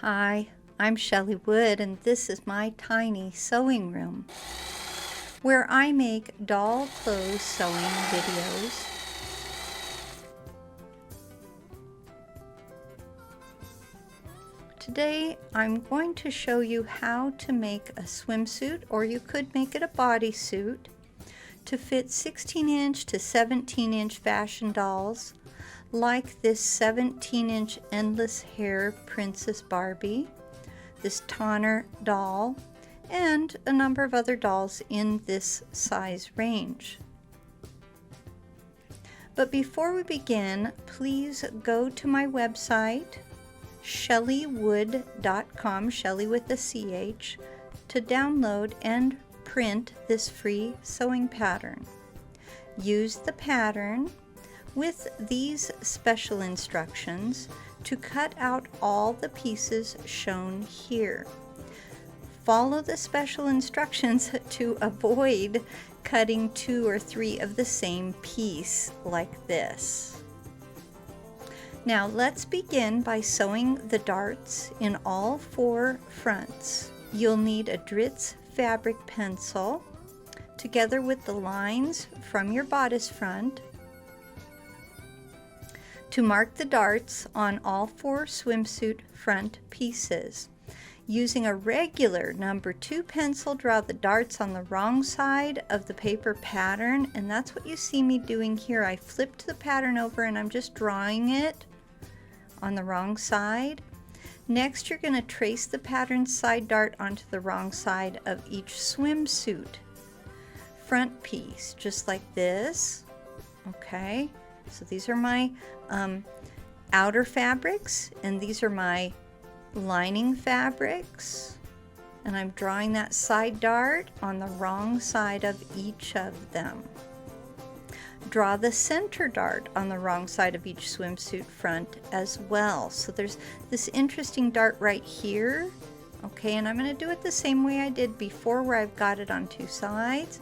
Hi, I'm ChellyWood, and this is my tiny sewing room where I make doll clothes sewing videos. Today I'm going to show you how to make a swimsuit, or you could make it a bodysuit, to fit 16-inch to 17-inch fashion dolls like this 17-inch endless hair Princess Barbie, this Tonner doll, and a number of other dolls in this size range. But before we begin, please go to my website, ChellyWood.com, Chelly with a CH, to download and print this free sewing pattern. Use the pattern with these special instructions to cut out all the pieces shown here. Follow the special instructions to avoid cutting 2 or 3 of the same piece like this. Now let's begin by sewing the darts in all 4 fronts. You'll need a Dritz fabric pencil together with the lines from your bodice front to mark the darts on all 4 swimsuit front pieces. Using a regular number 2 pencil, draw the darts on the wrong side of the paper pattern, and that's what you see me doing here. I flipped the pattern over and I'm just drawing it on the wrong side. Next, you're going to trace the pattern side dart onto the wrong side of each swimsuit front piece, just like this. Okay, so these are my outer fabrics, and these are my lining fabrics, and I'm drawing that side dart on the wrong side of each of them. Draw the center dart on the wrong side of each swimsuit front as well. So there's this interesting dart right here. Okay, and I'm going to do it the same way I did before, where I've got it on 2 sides.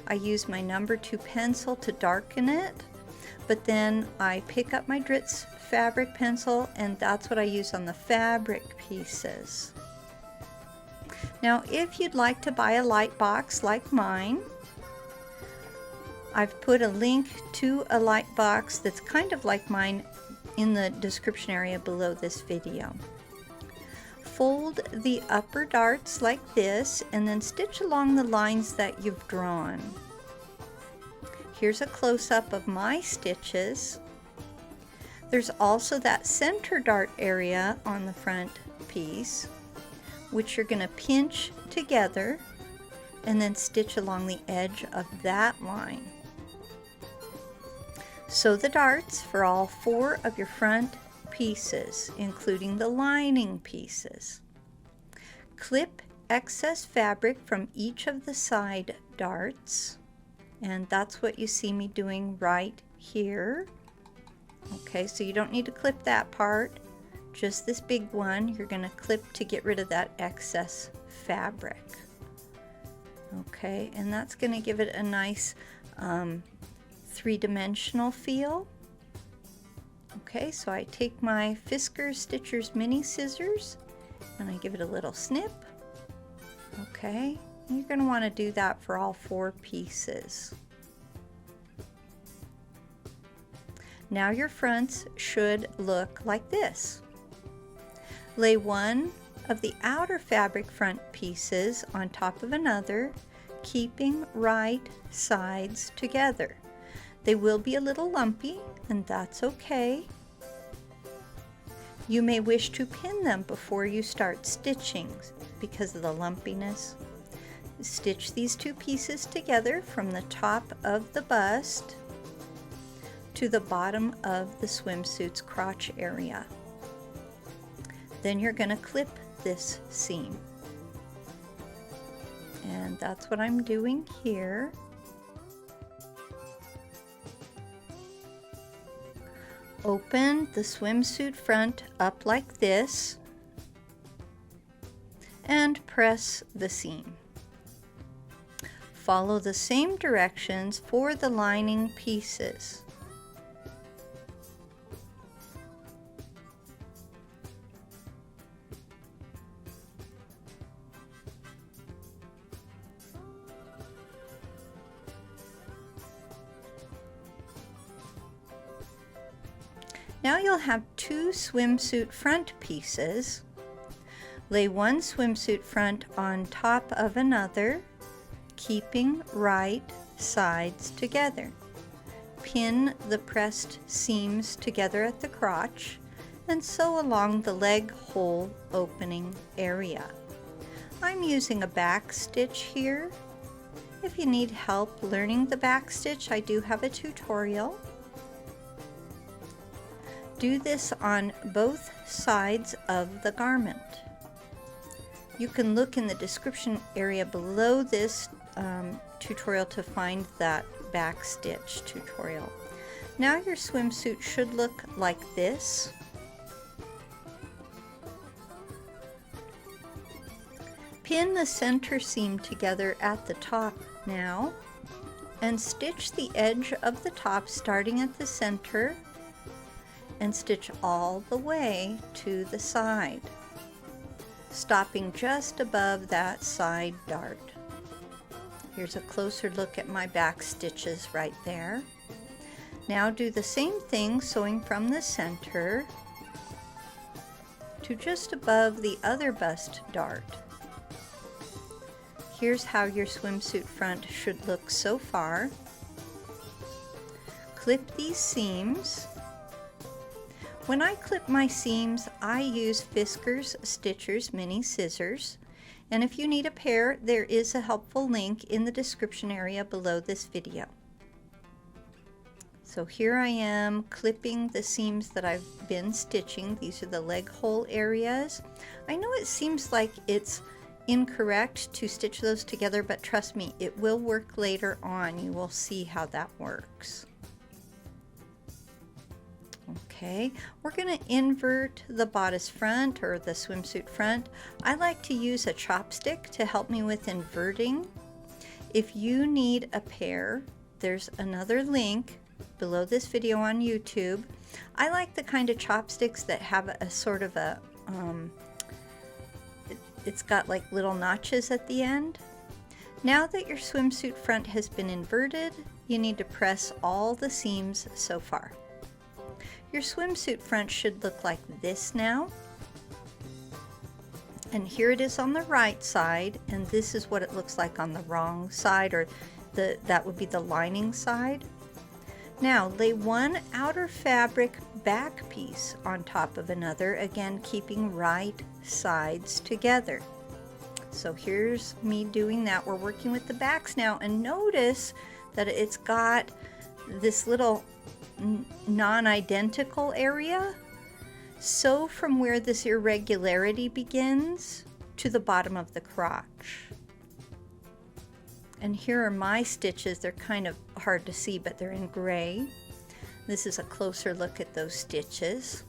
I use my number 2 pencil to darken it, but then I pick up my Dritz fabric pencil, and that's what I use on the fabric pieces. Now, if you'd like to buy a light box like mine, I've put a link to a light box that's kind of like mine in the description area below this video. Fold the upper darts like this and then stitch along the lines that you've drawn. Here's a close-up of my stitches. There's also that center dart area on the front piece, which you're going to pinch together and then stitch along the edge of that line. Sew the darts for all 4 of your front pieces, including the lining pieces. Clip excess fabric from each of the side darts, and that's what you see me doing right here. Okay, so you don't need to clip that part, just this big one you're going to clip to get rid of that excess fabric. Okay, and that's going to give it a nice 3-dimensional feel. Okay, so I take my Fiskars Stitchers mini scissors and I give it a little snip. Okay, you're going to want to do that for all 4 pieces. Now your fronts should look like this. Lay one of the outer fabric front pieces on top of another, keeping right sides together. They will be a little lumpy, and that's okay. You may wish to pin them before you start stitching because of the lumpiness. Stitch these 2 pieces together from the top of the bust to the bottom of the swimsuit's crotch area. Then you're going to clip this seam. And that's what I'm doing here. Open the swimsuit front up like this and press the seam. Follow the same directions for the lining pieces. Now you'll have two swimsuit front pieces. Lay one swimsuit front on top of another, keeping right sides together. Pin the pressed seams together at the crotch and sew along the leg hole opening area. I'm using a back stitch here. If you need help learning the back stitch, I do have a tutorial. Do this on both sides of the garment. You can look in the description area below this tutorial to find that back stitch tutorial. Now your swimsuit should look like this. Pin the center seam together at the top now and stitch the edge of the top starting at the center and stitch all the way to the side, stopping just above that side dart. Here's a closer look at my back stitches right there. Now do the same thing, sewing from the center to just above the other bust dart. Here's how your swimsuit front should look so far. Clip these seams. When I clip my seams, I use Fiskars Stitchers mini scissors. And if you need a pair, there is a helpful link in the description area below this video. So here I am clipping the seams that I've been stitching. These are the leg hole areas. I know it seems like it's incorrect to stitch those together, but trust me, it will work later on. You will see how that works. Okay, we're going to invert the bodice front or the swimsuit front. I like to use a chopstick to help me with inverting. If you need a pair, there's another link below this video on YouTube. I like the kind of chopsticks that have a sort of a it's got like little notches at the end. Now that your swimsuit front has been inverted, you need to press all the seams so far. Your swimsuit front should look like this now. And here it is on the right side, and this is what it looks like on the wrong side, or that would be the lining side. Now lay one outer fabric back piece on top of another, again keeping right sides together. So here's me doing that. We're working with the backs now, and notice that it's got this little non-identical area. Sew from where this irregularity begins to the bottom of the crotch. And here are my stitches. They're kind of hard to see, but they're in gray. This is a closer look at those stitches.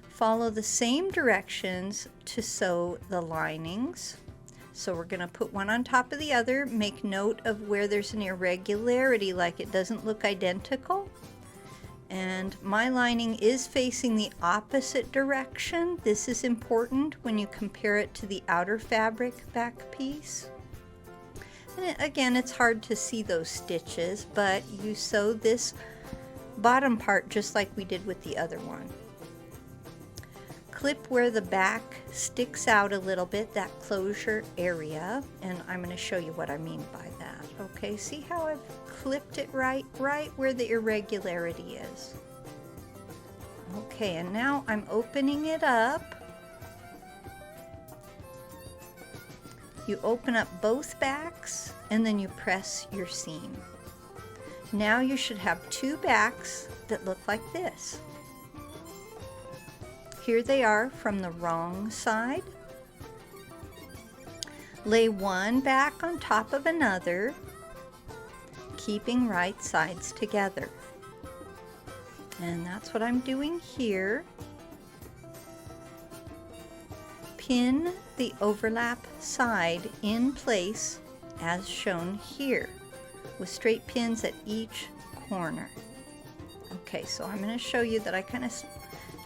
Follow the same directions to sew the linings. So we're going to put one on top of the other. Make note of where there's an irregularity, like it doesn't look identical. And my lining is facing the opposite direction. This is important when you compare it to the outer fabric back piece. And again, it's hard to see those stitches, but you sew this bottom part just like we did with the other one. Clip where the back sticks out a little bit, that closure area, and I'm going to show you what I mean by that. Okay, see how I've clipped it right where the irregularity is. Okay, and now I'm opening it up. You open up both backs and then you press your seam. Now you should have two backs that look like this. Here they are from the wrong side. Lay one back on top of another, keeping right sides together. And that's what I'm doing here. Pin the overlap side in place as shown here, with straight pins at each corner. Okay, so I'm going to show you that I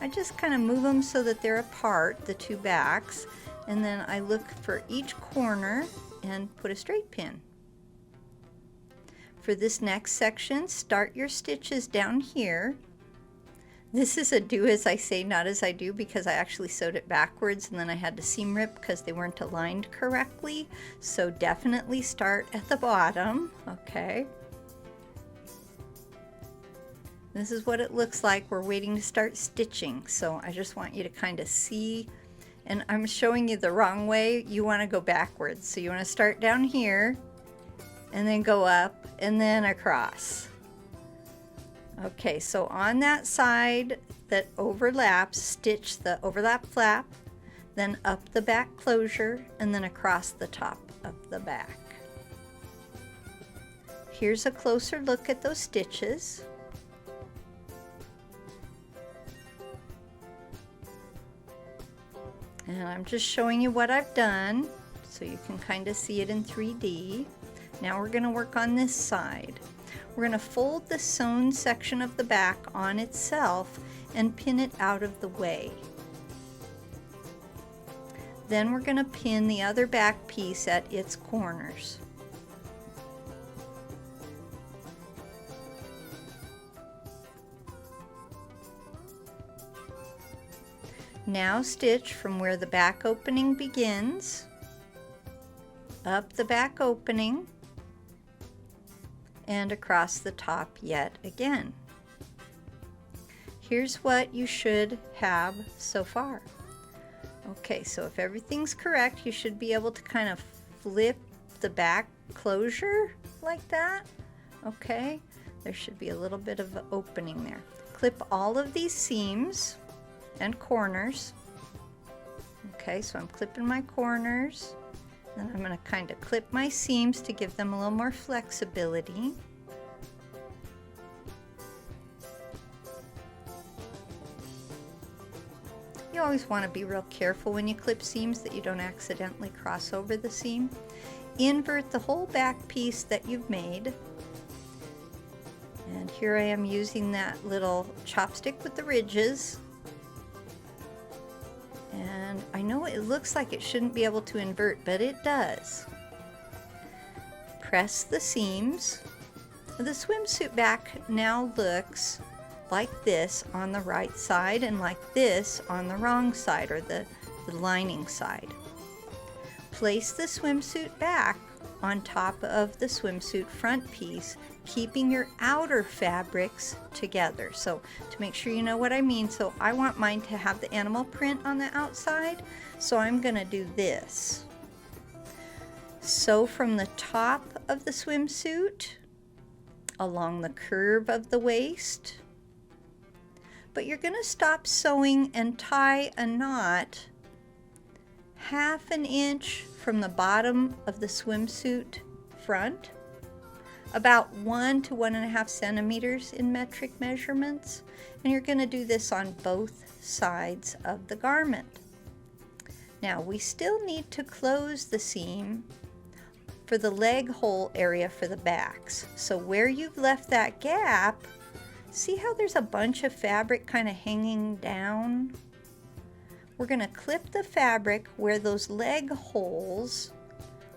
just kind of move them so that they're apart, the two backs, and then I look for each corner and put a straight pin. For this next section, start your stitches down here, This is a do as I say, not as I do, because I actually sewed it backwards and then I had to seam rip because they weren't aligned correctly. So definitely start at the bottom, okay? This is what it looks like. We're waiting to start stitching. So I just want you to kind of see, and I'm showing you the wrong way. You want to go backwards. So you want to start down here and then go up and then across. Okay, so on that side that overlaps, stitch the overlap flap, then up the back closure, and then across the top of the back. Here's a closer look at those stitches. And I'm just showing you what I've done so you can kind of see it in 3D. Now we're going to work on this side. We're going to fold the sewn section of the back on itself and pin it out of the way. Then we're going to pin the other back piece at its corners. Now stitch from where the back opening begins, up the back opening, and across the top yet again. Here's what you should have so far. Okay, so if everything's correct, you should be able to kind of flip the back closure like that. Okay, there should be a little bit of an opening there. Clip all of these seams and corners. Okay, so I'm clipping my corners. Then I'm going to kind of clip my seams to give them a little more flexibility. You always want to be real careful when you clip seams that you don't accidentally cross over the seam. Invert the whole back piece that you've made. And here I am using that little chopstick with the ridges. And I know it looks like it shouldn't be able to invert, but it does. Press the seams. The swimsuit back now looks like this on the right side and like this on the wrong side, or the lining side. Place the swimsuit back on top of the swimsuit front piece, keeping your outer fabrics together. So to make sure you know what I mean, so I want mine to have the animal print on the outside, so I'm going to do this. Sew from the top of the swimsuit along the curve of the waist, but you're going to stop sewing and tie a knot 1/2 inch from the bottom of the swimsuit front, about 1 to 1.5 centimeters in metric measurements, and you're going to do this on both sides of the garment. Now we still need to close the seam for the leg hole area for the backs. So where you've left that gap, see how there's a bunch of fabric kind of hanging down? We're going to clip the fabric where those leg holes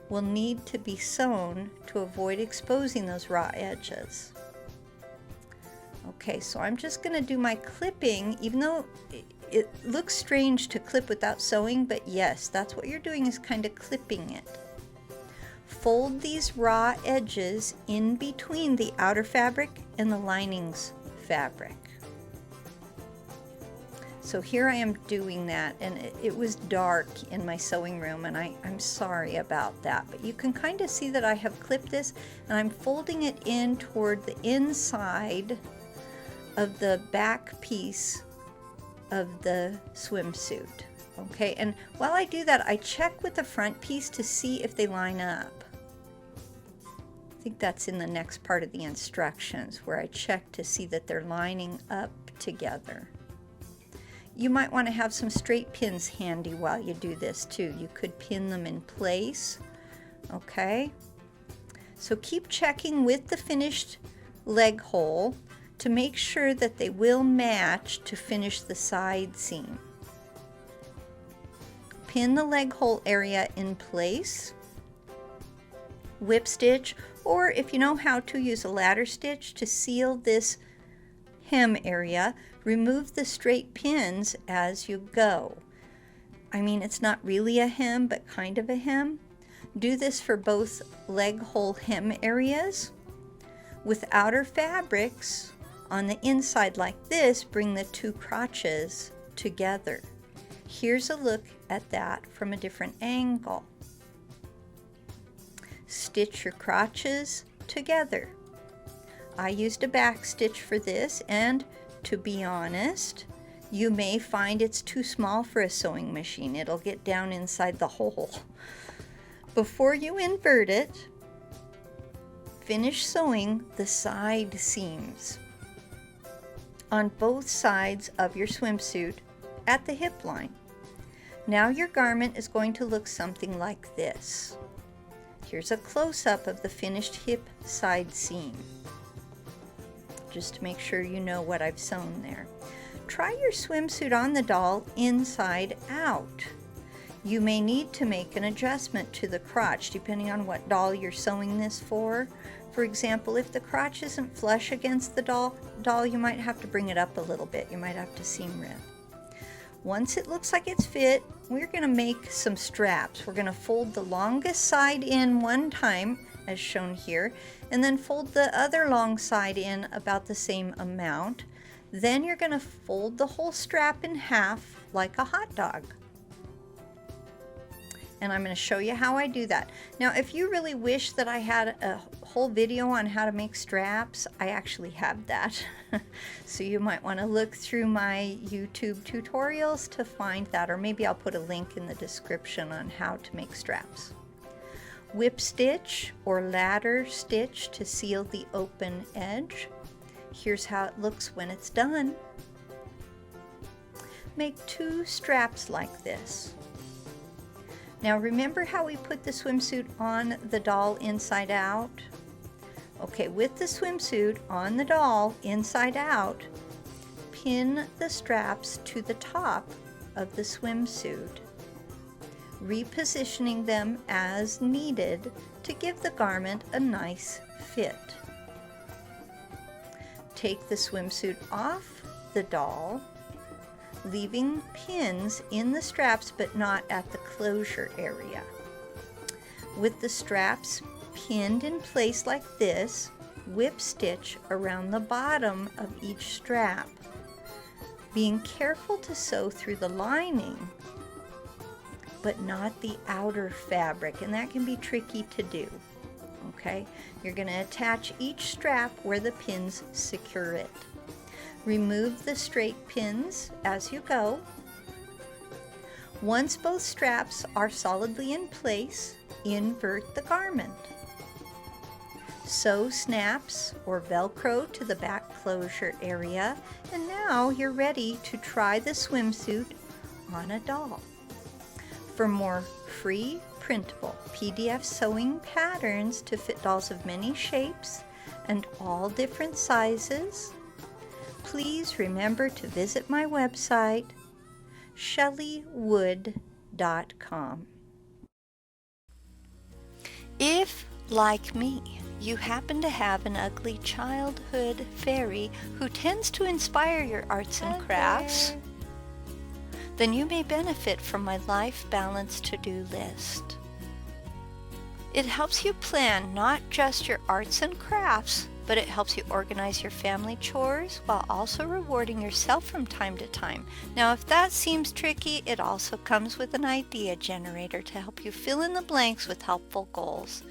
will need to be sewn to avoid exposing those raw edges. Okay, so I'm just going to do my clipping, even though it looks strange to clip without sewing, but yes, that's what you're doing, is kind of clipping it. Fold these raw edges in between the outer fabric and the linings fabric. So here I am doing that, and it was dark in my sewing room, and I'm sorry about that, but you can kind of see that I have clipped this, and I'm folding it in toward the inside of the back piece of the swimsuit. Okay, and while I do that, I check with the front piece to see if they line up. I think that's in the next part of the instructions, where I check to see that they're lining up together. You might want to have some straight pins handy while you do this too. You could pin them in place. Okay, so keep checking with the finished leg hole to make sure that they will match to finish the side seam. Pin the leg hole area in place. Whip stitch, or if you know how to, use a ladder stitch to seal this hem area, remove the straight pins as you go. I mean, it's not really a hem, but kind of a hem. Do this for both leg hole hem areas. With outer fabrics on the inside like this, bring the two crotches together. Here's a look at that from a different angle. Stitch your crotches together. I used a back stitch for this, and to be honest, you may find it's too small for a sewing machine. It'll get down inside the hole. Before you invert it, finish sewing the side seams on both sides of your swimsuit at the hip line. Now your garment is going to look something like this. Here's a close-up of the finished hip side seam, just to make sure you know what I've sewn there. Try your swimsuit on the doll inside out. You may need to make an adjustment to the crotch depending on what doll you're sewing this for. For example, if the crotch isn't flush against the doll, you might have to bring it up a little bit. You might have to seam rip. Once it looks like it's fit, we're going to make some straps. We're going to fold the longest side in one time, as shown here, and then fold the other long side in about the same amount. Then you're going to fold the whole strap in half like a hot dog. And I'm going to show you how I do that. Now, if you really wish that I had a whole video on how to make straps, I actually have that. So you might want to look through my YouTube tutorials to find that, or maybe I'll put a link in the description on how to make straps. Whip stitch or ladder stitch to seal the open edge. Here's how it looks when it's done. Make 2 straps like this. Now remember how we put the swimsuit on the doll inside out? Okay, with the swimsuit on the doll inside out, pin the straps to the top of the swimsuit, repositioning them as needed to give the garment a nice fit. Take the swimsuit off the doll, leaving pins in the straps but not at the closure area. With the straps pinned in place like this, whip stitch around the bottom of each strap, being careful to sew through the lining but not the outer fabric, and that can be tricky to do. Okay, you're going to attach each strap where the pins secure it. Remove the straight pins as you go. Once both straps are solidly in place, invert the garment. Sew snaps or Velcro to the back closure area, and now you're ready to try the swimsuit on a doll. For more free printable PDF sewing patterns to fit dolls of many shapes and all different sizes, please remember to visit my website, ChellyWood.com. If, like me, you happen to have an ugly childhood fairy who tends to inspire your arts and crafts, then you may benefit from my life balance to-do list. It helps you plan not just your arts and crafts, but it helps you organize your family chores while also rewarding yourself from time to time. Now, if that seems tricky, it also comes with an idea generator to help you fill in the blanks with helpful goals.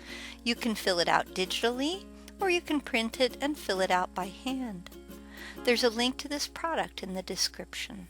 You can fill it out digitally, or you can print it and fill it out by hand. There's a link to this product in the description.